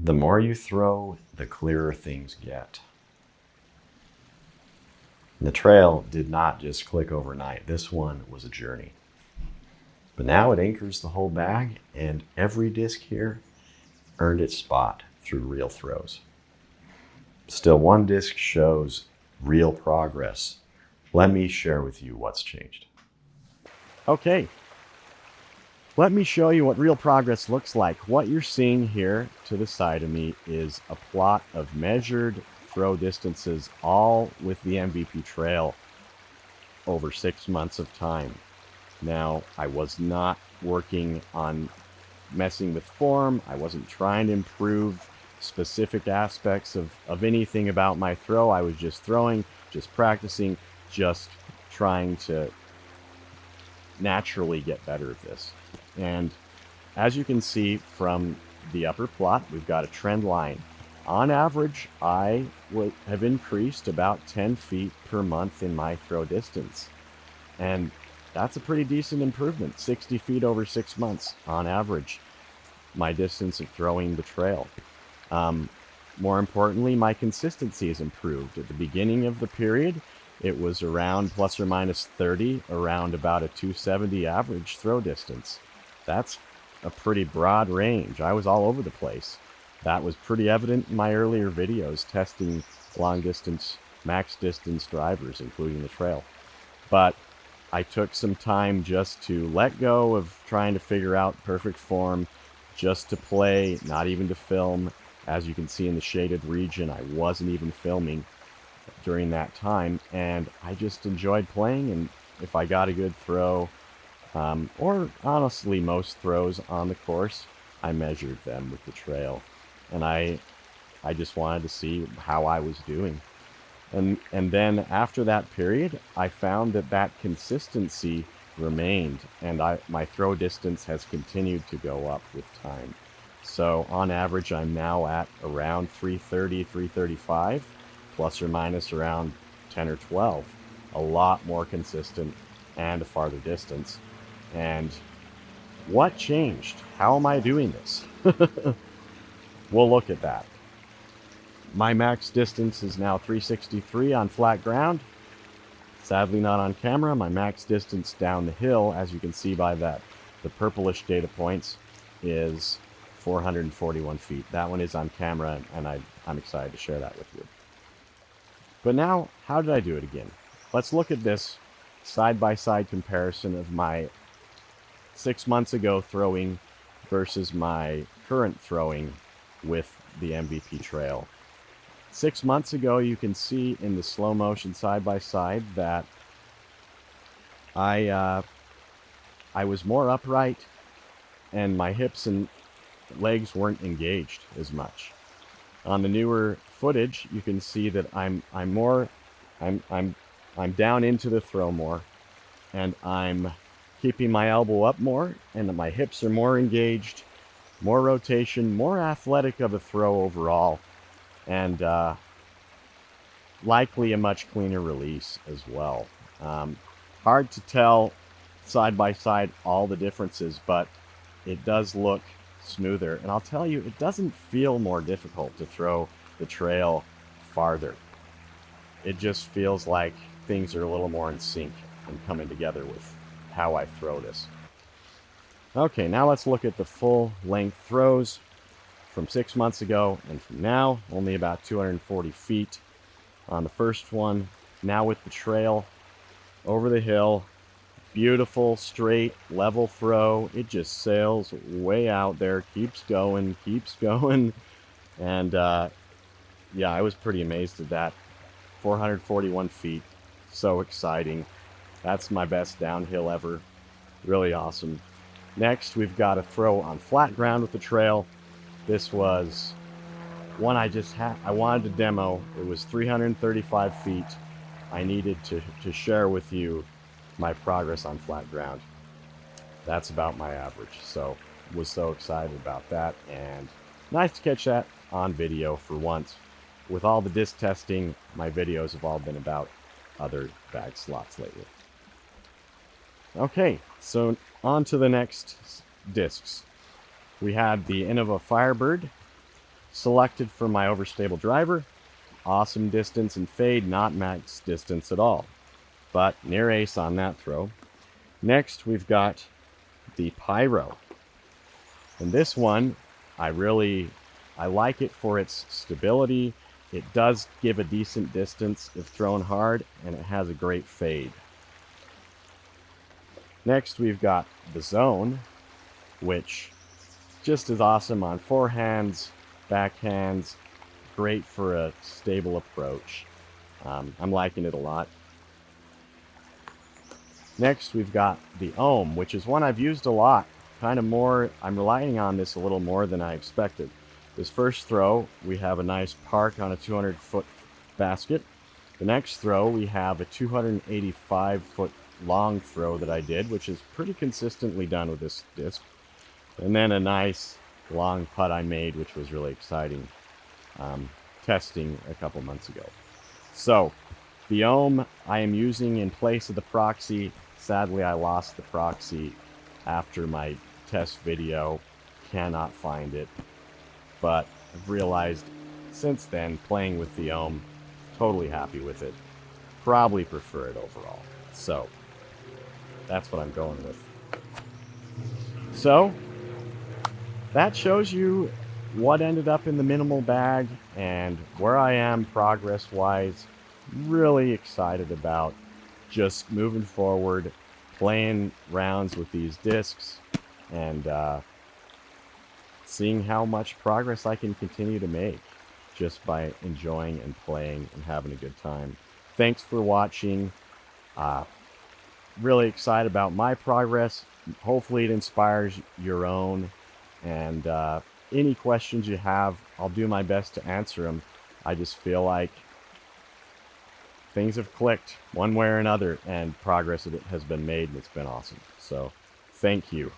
The more you throw, the clearer things get. The trail did not just click overnight. This one was a journey. But now it anchors the whole bag, and every disc here earned its spot through real throws. Still, one disc shows real progress. Let me share with you what's changed. Okay, let me show you what real progress looks like. What you're seeing here to the side of me is a plot of measured throw distances, all with the MVP trail over 6 months of time. Now, I was not working on messing with form. I wasn't trying to improve specific aspects of anything about my throw. I was just throwing, just practicing, just trying to naturally get better at this. And as you can see from the upper plot, we've got a trend line. On average, I would have increased about 10 feet per month in my throw distance. And that's a pretty decent improvement, 60 feet over 6 months on average, my distance of throwing the trail. More importantly, my consistency has improved. At the beginning of the period, it was around plus or minus 30, around about a 270 average throw distance. That's a pretty broad range. I was all over the place. That was pretty evident in my earlier videos testing long distance, max distance drivers, including the trail. But I took some time just to let go of trying to figure out perfect form, just to play, not even to film. As you can see in the shaded region, I wasn't even filming during that time, and I just enjoyed playing. And if I got a good throw, or honestly most throws on the course, I measured them with the trail, and I just wanted to see how I was doing. And then after that period, I found that consistency remained, and my throw distance has continued to go up with time. So on average, I'm now at around 330, 335, plus or minus around 10 or 12. A lot more consistent and a farther distance. And what changed? How am I doing this? We'll look at that. My max distance is now 363 on flat ground. Sadly not on camera. My max distance down the hill, as you can see by the purplish data points, is 441 feet. That one is on camera, and I'm excited to share that with you. But now, how did I do it again? Let's look at this side-by-side comparison of my 6 months ago throwing versus my current throwing with the MVP trail. 6 months ago, you can see in the slow motion side-by-side that I was more upright, and my hips and legs weren't engaged as much. On the newer footage, you can see that I'm down into the throw more, and I'm keeping my elbow up more, and my hips are more engaged, more rotation, more athletic of a throw overall, and likely a much cleaner release as well. Hard to tell side by side all the differences, but it does look smoother. And I'll tell you, it doesn't feel more difficult to throw the trail farther. It just feels like things are a little more in sync and coming together with how I throw this. Okay, now let's look at the full length throws from 6 months ago and from now. Only about 240 feet on the first one. Now with the trail over the hill. Beautiful, straight, level throw. It just sails way out there, keeps going. And yeah, I was pretty amazed at that. 441 feet. So exciting. That's my best downhill ever. Really awesome. Next, we've got a throw on flat ground with the trail. This was one I wanted to demo. It was 335 feet. I needed to share with you my progress on flat ground. That's about my average. So was so excited about that, and nice to catch that on video for once. With all the disc testing, my videos have all been about other bag slots lately. Okay, so on to the next discs. We had the Innova Firebird. selected for my overstable driver. Awesome distance and fade, not max distance at all, but near ace on that throw. Next, we've got the Pyro. And this one, I like it for its stability. It does give a decent distance if thrown hard, and it has a great fade. Next, we've got the Zone, which just is awesome on forehands, backhands, great for a stable approach. I'm liking it a lot. Next, we've got the Ohm, which is one I've used a lot. Kind of more, I'm relying on this a little more than I expected. This first throw, we have a nice park on a 200-foot basket. The next throw, we have a 285-foot long throw that I did, which is pretty consistently done with this disc. And then a nice long putt I made, which was really exciting, testing a couple months ago. So the Ohm I am using in place of the proxy. Sadly, I lost the proxy after my test video. Cannot find it. But I've realized since then, playing with the Ohm, totally happy with it. Probably prefer it overall. So that's what I'm going with. So that shows you what ended up in the minimal bag and where I am progress-wise. Really excited about just moving forward, playing rounds with these discs, and seeing how much progress I can continue to make just by enjoying and playing and having a good time. Thanks for watching. Really excited about my progress. Hopefully it inspires your own. And any questions you have, I'll do my best to answer them. I just feel like things have clicked one way or another, and progress has been made, and it's been awesome. So thank you.